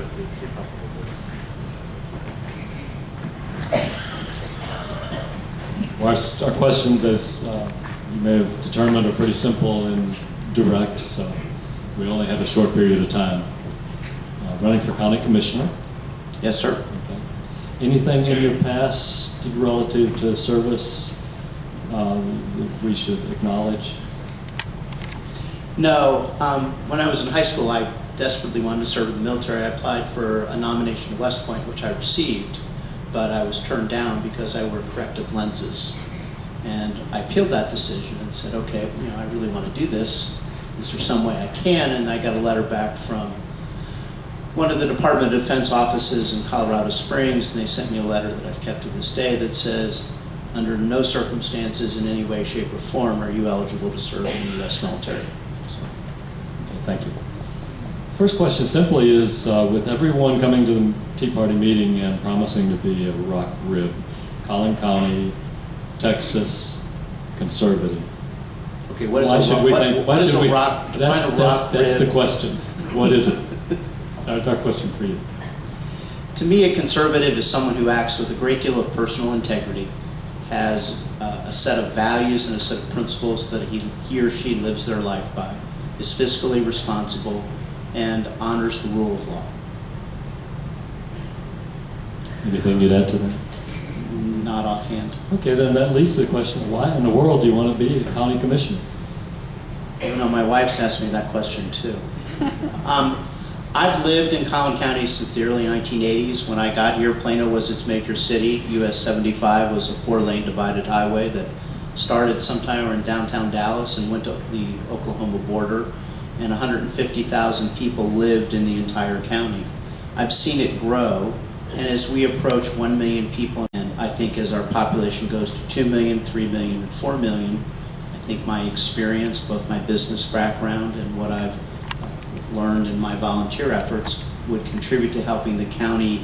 see if you're comfortable with it. Well, our questions, as you may have determined, are pretty simple and direct, so we only have a short period of time. Running for county commissioner. Yes, sir. Okay. Anything in your past relative to service that we should acknowledge? No. When I was in high school, I desperately wanted to serve in the military. I applied for a nomination at West Point, which I received, but I was turned down because I wore corrective lenses. And I appealed that decision and said, okay, I really want to do this. Is there some way I can? And I got a letter back from one of the Department of Defense offices in Colorado Springs, and they sent me a letter that I've kept to this day that says, under no circumstances in any way, shape, or form are you eligible to serve in the U.S. military. So. Okay, thank you. First question simply is, with everyone coming to the Tea Party meeting and promising to be a rock rib, Collin County, Texas, conservative. Okay, what is a rock? Define a rock That's rib. the question. What is it? That's our question for you. To me, a conservative is someone who acts with a great deal of personal integrity, has a set of values and a set of principles that he or she lives their life by, is fiscally responsible, and honors the rule of law. Anything you'd add to that? Not offhand. Okay, then that leads to the question, why in the world do you want to be a county commissioner? My wife's asked me that question too. I've lived in Collin County since the early 1980s. When I got here, Plano was its major city. US 75 was a 4-lane divided highway that started sometime in downtown Dallas and went to the Oklahoma border, and 150,000 people lived in the entire county. I've seen it grow, and as we approach 1 million people, and I think as our population goes to 2 million, 3 million, and 4 million, I think my experience, both my business background and what I've learned in my volunteer efforts, would contribute to helping the county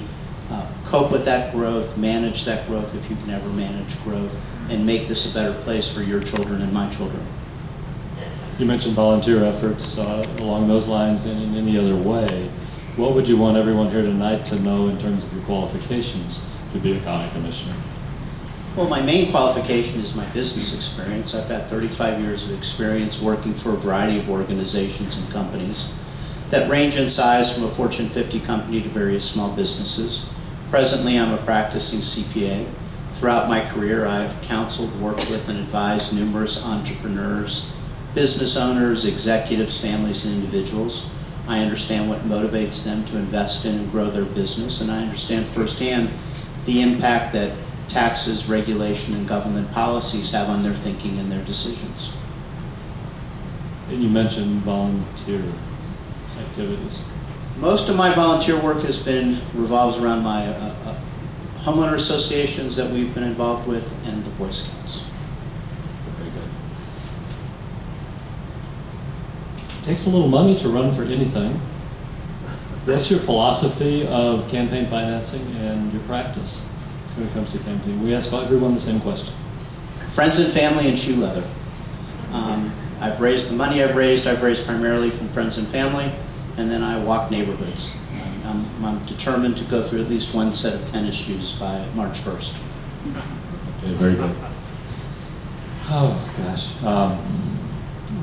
cope with that growth, manage that growth if you can ever manage growth, and make this a better place for your children and my children. You mentioned volunteer efforts along those lines and in any other way. What would you want everyone here tonight to know in terms of your qualifications to be a county commissioner? Well, my main qualification is my business experience. I've had 35 years of experience working for a variety of organizations and companies that range in size from a Fortune 50 company to various small businesses. Presently, I'm a practicing CPA. Throughout my career, I've counseled, worked with, and advised numerous entrepreneurs, business owners, executives, families, and individuals. I understand what motivates them to invest in and grow their business, and I understand firsthand the impact that taxes, regulation, and government policies have on their thinking and their decisions. And you mentioned volunteer activities. Most of my volunteer work revolves around my homeowner associations that we've been involved with and the Boy Scouts. Very good. It takes a little money to run for anything. What's your philosophy of campaign financing and your practice when it comes to campaigning? We ask everyone the same question. Friends and family and shoe leather. I've raised the money I've raised primarily from friends and family, and then I walk neighborhoods. I'm determined to go through at least one set of tennis shoes by March 1st. Okay, very good. Oh, gosh.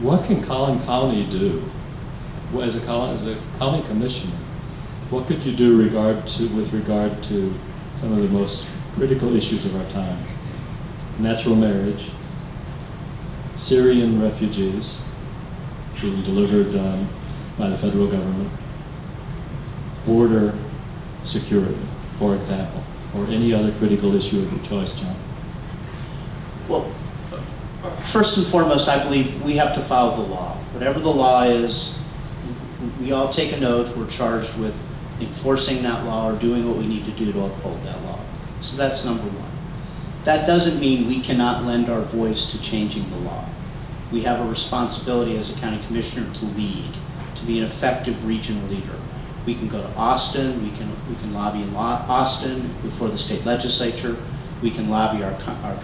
What can Collin County do? As a county commissioner, what could you do with regard to some of the most critical issues of our time? Natural marriage, Syrian refugees being delivered by the federal government, border security, for example, or any other critical issue of your choice, John? Well, first and foremost, I believe we have to follow the law. Whatever the law is, we all take an oath. We're charged with enforcing that law or doing what we need to do to uphold that law. So that's number one. That doesn't mean we cannot lend our voice to changing the law. We have a responsibility as a county commissioner to lead, to be an effective regional leader. We can go to Austin, we can lobby in Austin before the state legislature, we can lobby our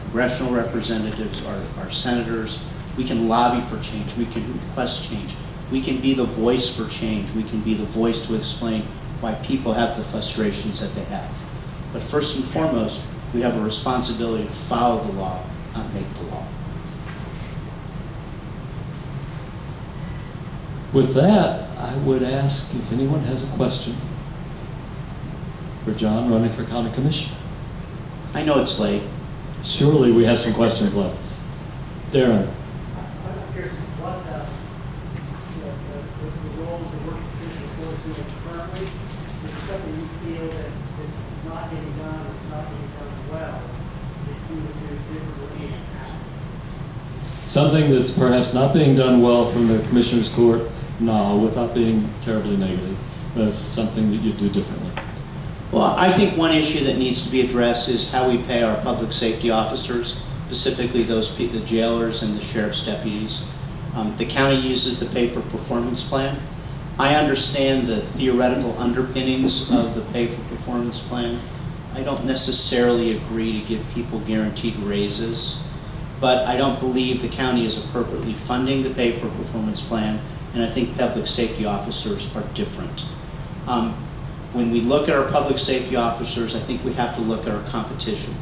congressional representatives, our senators, we can lobby for change, we can request change, we can be the voice for change, we can be the voice to explain why people have the frustrations that they have. But first and foremost, we have a responsibility to follow the law, not make the law. With that, I would ask if anyone has a question for John running for county commissioner. I know it's late. Surely we have some questions left. Darren. I'm curious what the role of the working commission force doing currently. Is there something you feel that it's not getting done or it's not getting done well that you would do differently and how? Something that's perhaps not being done well from the commissioner's court, no, without being terribly negative, but something that you do differently. Well, I think one issue that needs to be addressed is how we pay our public safety officers, specifically the jailers and the sheriff's deputies. The county uses the pay for performance plan. I understand the theoretical underpinnings of the pay for performance plan. I don't necessarily agree to give people guaranteed raises, but I don't believe the county is appropriately funding the pay for performance plan, and I think public safety officers are different. When we look at our public safety officers, I think we have to look at our competition.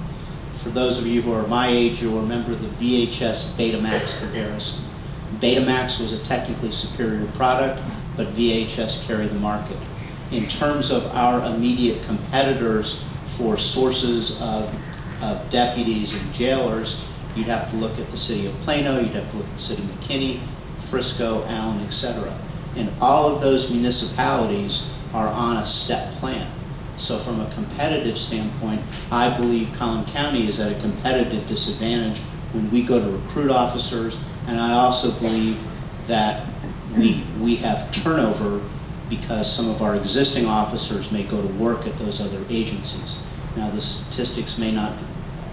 For those of you who are my age, you'll remember the VHS Betamax comparison. Betamax was a technically superior product, but VHS carried the market. In terms of our immediate competitors for sources of deputies and jailers, you'd have to look at the city of Plano, you'd have to look at the city of McKinney, Frisco, Allen, etc. And all of those municipalities are on a step plan. So from a competitive standpoint, I believe Collin County is at a competitive disadvantage when we go to recruit officers, and I also believe that we have turnover because some of our existing officers may go to work at those other agencies. Now the statistics may not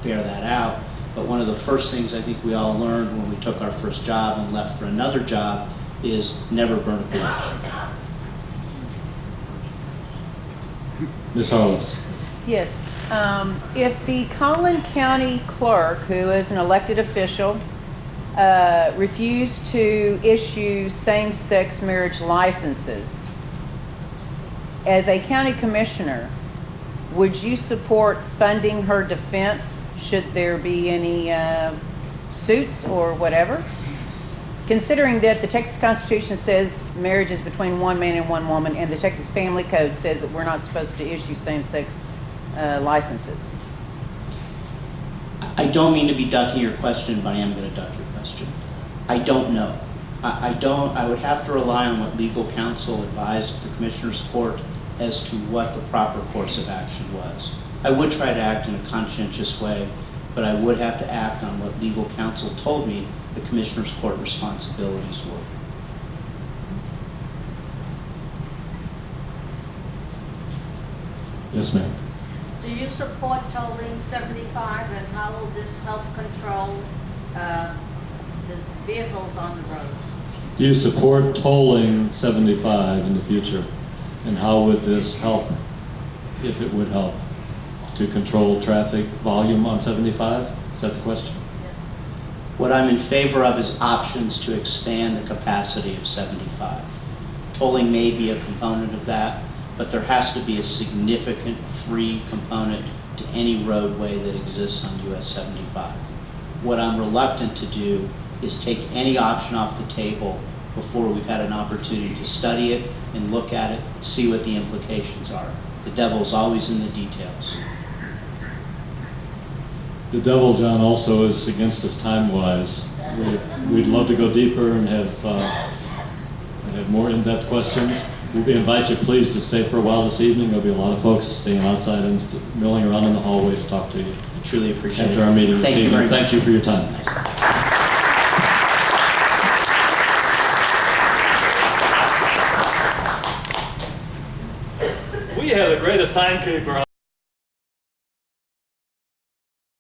bear that out, but one of the first things I think we all learned when we took our first job and left for another job is never burn a bridge. Ms. Harless. Yes. If the Collin County clerk, who is an elected official, refused to issue same-sex marriage licenses, as a county commissioner, would you support funding her defense should there be any suits or whatever? Considering that the Texas Constitution says marriage is between one man and one woman, and the Texas Family Code says that we're not supposed to issue same-sex licenses. I don't mean to be ducking your question, but I am going to duck your question. I don't know. I would have to rely on what legal counsel advised the Commissioner's Court as to what the proper course of action was. I would try to act in a conscientious way, but I would have to act on what legal counsel told me the Commissioner's Court responsibilities were. Yes, ma'am. Do you support tolling 75, and how will this help control the vehicles on the road? Do you support tolling 75 in the future? And how would this help, if it would help, to control traffic volume on 75? Is that the question? What I'm in favor of is options to expand the capacity of 75. Tolling may be a component of that, but there has to be a significant free component to any roadway that exists on US 75. What I'm reluctant to do is take any option off the table before we've had an opportunity to study it and look at it, see what the implications are. The devil's always in the details. The devil, John, also is against us time-wise. We'd love to go deeper and have more in-depth questions. We invite you, please, to stay for a while this evening. There'll be a lot of folks staying outside and milling around in the hallway to talk to you. I truly appreciate it. After our meeting this Thank you evening. very much. Thank you for your time. We have the greatest timekeeper on.